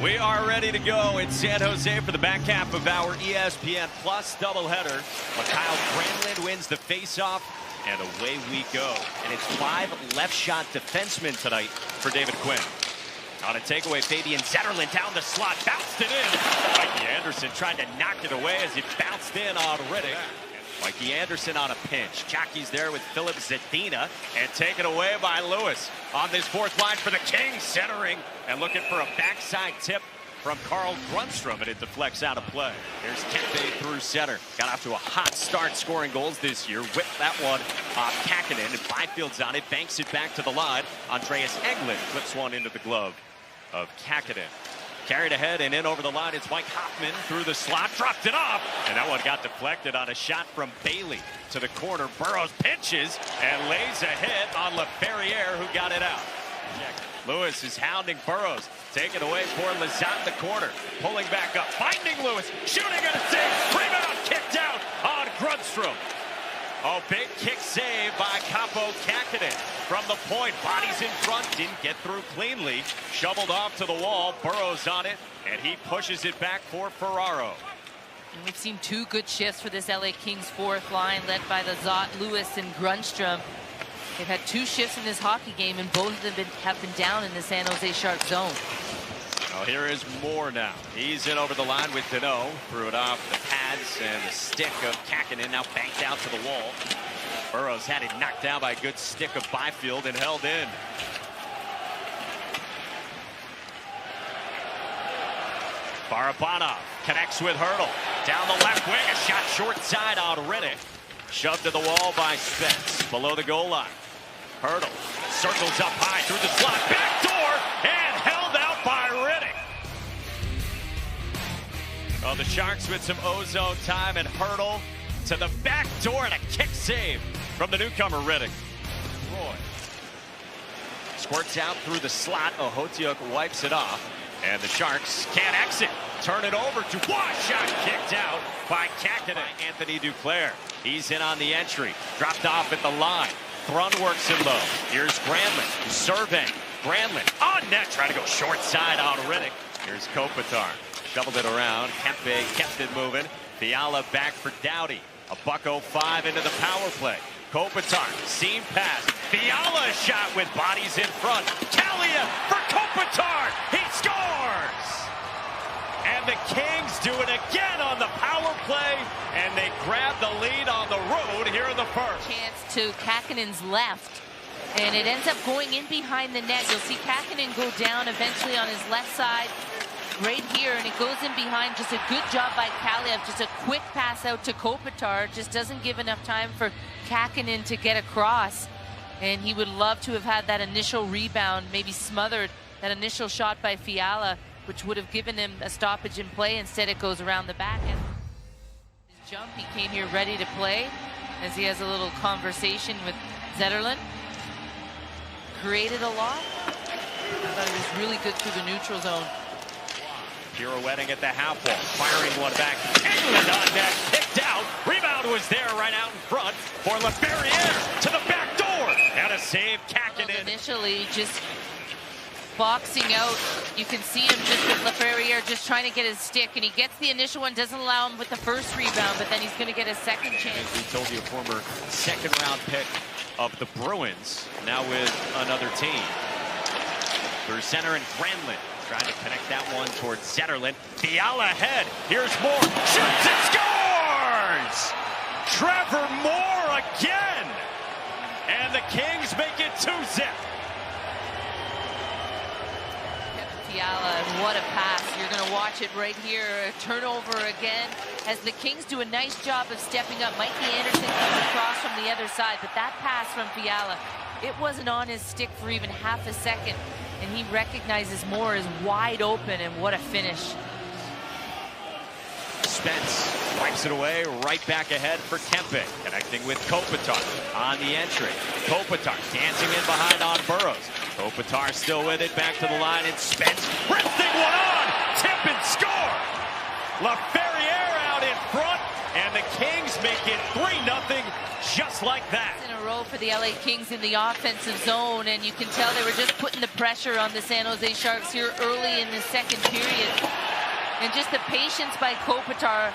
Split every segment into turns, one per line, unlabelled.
We are ready to go in San Jose for the back half of our ESPN Plus doubleheader. Kyle Granlund wins the faceoff, and away we go. And it's 5 left shot defensemen tonight for David Quinn. On a takeaway, Fabian Zetterlund down the slot, bounced it in. Mikey Anderson tried to knock it away as it bounced in on Riddick. Mikey Anderson on a pinch. Jockey's there with Philip Zadina, and taken away by Lewis. On this fourth line for the Kings, centering and looking for a backside tip from Carl Grundstrom, and it deflects out of play. There's Kempe through center. Got off to a hot start scoring goals this year. Whipped that one off Kakkonen, and Byfield's on it, banks it back to the line. Andreas Englund clips one into the glove of Kakkonen. Carried ahead and in over the line. It's Mike Hoffman through the slot, dropped it off, and that one got deflected on a shot from Bailey to the corner. Burrows pinches and lays a hit on Laferriere, who got it out. Lewis is hounding Burrows, taken away for Lizotte in the corner, pulling back up, finding Lewis, shooting at a save, rebound, kicked out on Grundstrom. Oh, big kick save by Kaapo Kakkonen from the point. Bodies in front, didn't get through cleanly. Shoveled off to the wall. Burrows on it, and he pushes it back for Ferraro.
And we've seen 2 good shifts for this LA Kings fourth line, led by Lizotte, Lewis, and Grundstrom. They've had 2 shifts in this hockey game, and both of them have been down in the San Jose Sharks zone.
Oh, here is Moore now. He's in over the line with Deneau. Threw it off the pads and the stick of Kakkonen, now banked out to the wall. Burrows had it knocked down by a good stick of Byfield and held in. Barabanov connects with Hurdle. Down the left wing, a shot short side on Riddick. Shoved to the wall by Spence, below the goal line. Hurdle circles up high through the slot, back door, and held out by Riddick. Oh, the Sharks with some ozone time, and Hurdle to the back door, and a kick save from the newcomer Riddick. Roy squirts out through the slot. Ohotiuk wipes it off, and the Sharks can't exit. Turn it over to shot kicked out by Kakkonen. Anthony Duclair. He's in on the entry. Dropped off at the line. Thrun works it low. Here's Granlund surveying. Granlund on net, trying to go short side on Riddick. Here's Kopitar. Shoveled it around. Kempe kept it moving. Fiala back for Doughty. A $1.05 into the power play. Kopitar, seam pass. Fiala shot with bodies in front. Kalia for Kopitar. He scores! And the Kings do it again on the power play, and they grab the lead on the road here in the first.
Chance to Kakkonen's left, and it ends up going in behind the net. You'll see Kakkonen go down eventually on his left side right here, and it goes in behind. Just a good job by Kaliev. Just a quick pass out to Kopitar. Just doesn't give enough time for Kakkonen to get across, and he would love to have had that initial rebound, maybe smothered that initial shot by Fiala, which would have given him a stoppage in play. Instead, it goes around the back. And his jump, he came here ready to play as he has a little conversation with Zetterlund. Created a lot. I thought he was really good through the neutral zone.
Pirouetting at the half wall, firing one back. Englund on net, picked out. Rebound was there right out in front for Laferriere to the back door. And a save, Kakkonen.
Initially, just boxing out. You can see him just with Laferriere just trying to get his stick, and he gets the initial one, doesn't allow him with the first rebound, but then he's going to get a second chance.
We told you, a former second-round pick of the Bruins, now with another team. Through center and Granlund trying to connect that one towards Zetterlund. Fiala ahead. Here's Moore. Shoots and scores! Trevor Moore again! And the Kings make it 2-0.
Fiala, what a pass. You're going to watch it right here. A turnover again as the Kings do a nice job of stepping up. Mikey Anderson comes across from the other side, but that pass from Fiala, it wasn't on his stick for even half a second, and he recognizes Moore is wide open, and what a finish.
Spence wipes it away, right back ahead for Kempe, connecting with Kopitar on the entry. Kopitar dancing in behind on Burrows. Kopitar still with it, back to the line, and Spence resting one on, tip and score. Laferriere out in front, and the Kings make it 3-0 just like that.
In a row go for the LA Kings in the offensive zone, and you can tell they were just putting the pressure on the San Jose Sharks here early in the second period. And just the patience by Kopitar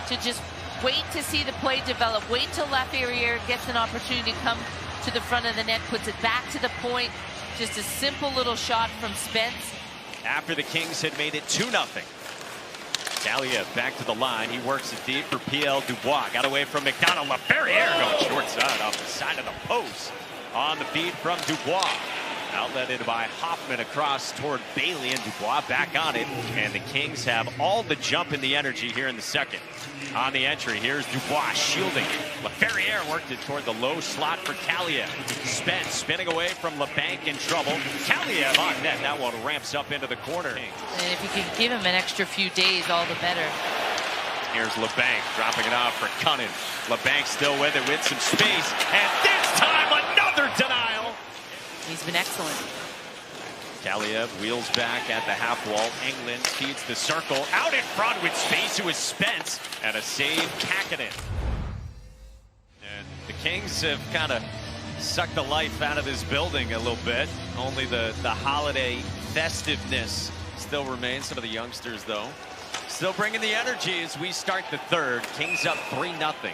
to just wait to see the play develop, wait till Laferriere gets an opportunity to come to the front of the net, puts it back to the point. Just a simple little shot from Spence.
After the Kings had made it 2-0. Gallia back to the line. He works it deep for P.L. Dubois. Got away from McDonald. Laferriere going short side off the side of the post. On the feed from Dubois. Outletted by Hoffman across toward Bailey, and Dubois back on it. And the Kings have all the jump and the energy here in the second. On the entry, here's Dubois shielding. Laferriere worked it toward the low slot for Kaliyev. Spence spinning away from LeBanc in trouble. Kaliyev on net. That one ramps up into the corner.
And if you can give him an extra few days, all the better.
Here's LeBanc dropping it off for Cunnin. LeBanc still with it with some space. And this time, another denial.
He's been excellent.
Kaliyev wheels back at the half wall. Englund feeds the circle. Out in front with space. It was Spence. And a save, Kakkonen. And the Kings have kind of sucked the life out of this building a little bit. Only the holiday festiveness still remains. Some of the youngsters, though, still bringing the energy as we start the third. Kings up 3-0.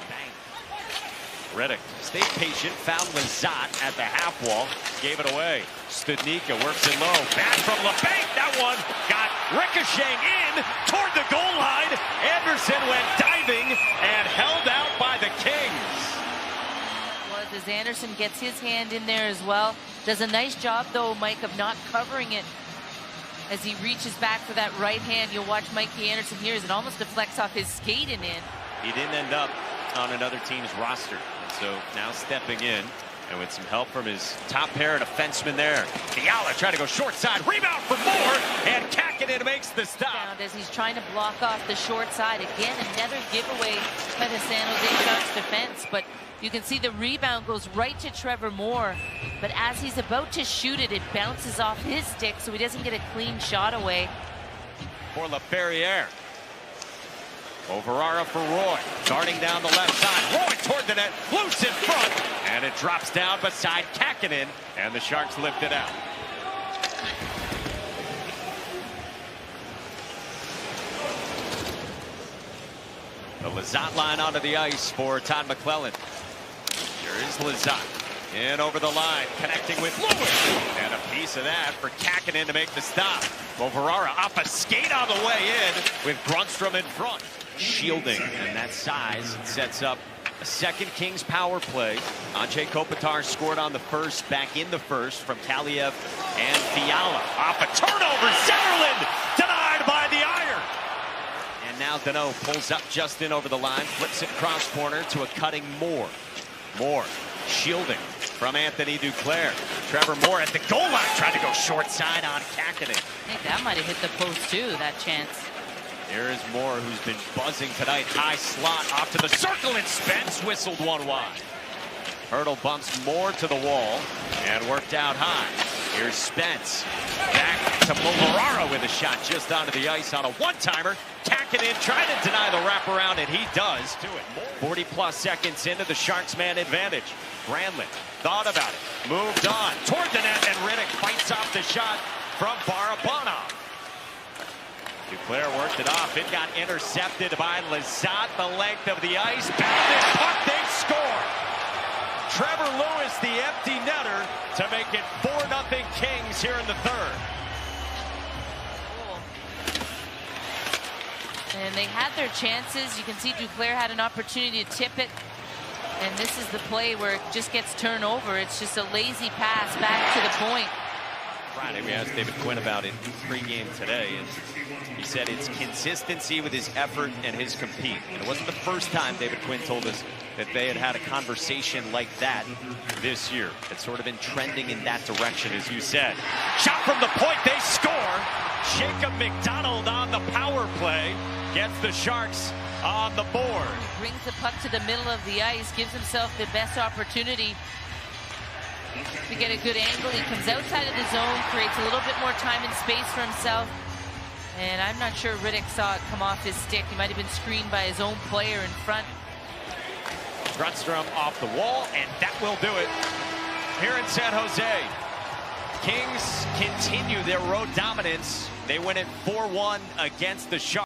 Riddick stayed patient, found Lizotte at the half wall, gave it away. Studnicka works it low, back from LeBanc. That one got ricocheting in toward the goal line. Anderson went diving and held out by the Kings.
Well, as Anderson gets his hand in there as well. Does a nice job, though, Mike, of not covering it. As he reaches back for that right hand, you'll watch Mikey Anderson here as it almost deflects off his skate and in.
He didn't end up on another team's roster. So now stepping in, and with some help from his top pair of defensemen there. Fiala trying to go short side, rebound for more, and Kakkonen makes the stop.
As he's trying to block off the short side. Again, another giveaway by the San Jose Sharks defense, but you can see the rebound goes right to Trevor Moore. But as he's about to shoot it, it bounces off his stick, so he doesn't get a clean shot away.
For Laferriere. Overara for Roy, darting down the left side. Roy toward the net, loose in front, and it drops down beside Kakkonen, and the Sharks lift it out. The Lizotte line onto the ice for Todd McClellan. Here is Lizotte. In over the line, connecting with Lewis. And a piece of that for Kakkonen to make the stop. Overara off a skate on the way in with Grundstrom in front. Shielding, and that size sets up a second Kings power play. Anze Kopitar scored on the first, back in the first from Kaliyev and Fiala. Off a turnover, Zetterlund denied by the iron. And now Danault pulls up just in over the line, flips it cross corner to a cutting Moore. Moore shielding from Anthony Duclair. Trevor Moore at the goal line, trying to go short side on Kakkonen.
I think that might have hit the post too, that chance.
Here is Moore, who's been buzzing tonight. High slot off to the circle, and Spence whistled one wide. Hurdle bumps Moore to the wall and worked out high. Here's Spence. Back to Moverara with a shot just onto the ice on a one-timer. Kakkonen trying to deny the wraparound, and he does do it. 40-plus seconds into the Sharks' man advantage. Granlund thought about it, moved on toward the net, and Riddick fights off the shot from Barabanov. Duclair worked it off. It got intercepted by Lizotte. The length of the ice. Bounded puck. They score. Trevor Lewis, the empty netter, to make it 4-0 Kings here in the third.
And they had their chances. You can see Duclair had an opportunity to tip it. And this is the play where it just gets turned over. It's just a lazy pass back to the point.
Friday, we asked David Quinn about it pregame today, and he said it's consistency with his effort and his compete. And it wasn't the first time David Quinn told us that they had had a conversation like that this year. It's sort of been trending in that direction, as you said. Shot from the point, they score. Jacob McDonald on the power play gets the Sharks on the board.
He brings the puck to the middle of the ice, gives himself the best opportunity to get a good angle. He comes outside of the zone, creates a little bit more time and space for himself. And I'm not sure Riddick saw it come off his stick. He might have been screened by his own player in front.
Strutstrom off the wall, and that will do it here in San Jose. Kings continue their road dominance. They win it 4-1 against the Sharks.